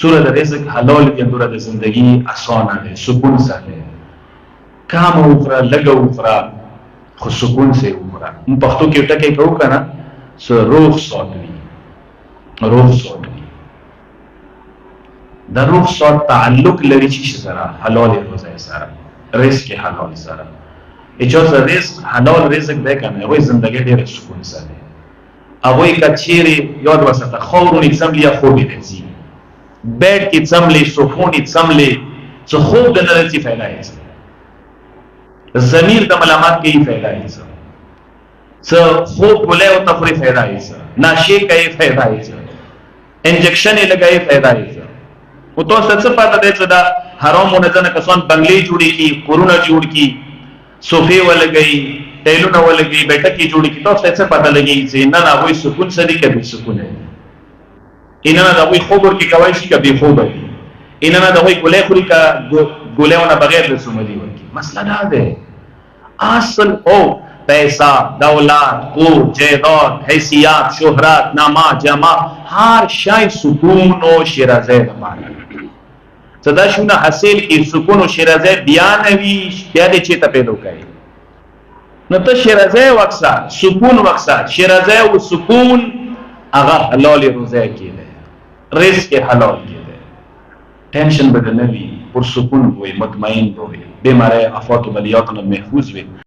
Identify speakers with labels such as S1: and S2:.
S1: صورت رزق حلال کی اندورا د زندگی آسان ہے سکون سره کام وکړه لګه وکړه خو سکون سے وکړه په پښتو کې ټکي کوو کنه سو روح صوت روح صوت دا روح صوت تعلق لري چې سره حلال روزه سره رزق حلال سره اجازه رزق حلال رزق ده کنه وای زندگی ډېر سکون سره هغه کچيري یاد وسته خورونی څملیا خوبي دي بیٹ کی څملې سکونی څملې څه خوب د نړۍ فایده ضمیر د ملامت کې فایده ای څه خوب ولې او تفریح فایده ای ناشې کې فایده ای انجکشن یې لګای فایده ای او تاسو څه پاتې ده چې دا حرامونه ځنه کسان بنگلې جوړي کی کورونه جوړ کی صوفې ولګي ټیلونه ولګي بیٹکی جوړي کی تاسو څه پاتې لګي چې نه نه وای سکون سړي کې به سکون ہے اننا دا وای خوب ورکی کوي شي کبي خوب دی اننا دا وای ګولې خوري کا ګولېونه بغیر د سمدي ورکی مسله دا ده اصل او پیسہ دولت قوت جیداد حیثیت شهرت نامه جمع هر شای سکون و شیرازه دمانه صدا شونه حاصل کی سکون و شیرازه بیانوی بیا دې چې ته پیدا کوي نو ته شیرازه وکسا سکون وکسا شیرازه و سکون هغه حلال روزه کېده رزق حلال کېده ټینشن بدل نه وي پر سکون وي مطمئن وي بیماری افات و بلیات نه محفوظ وي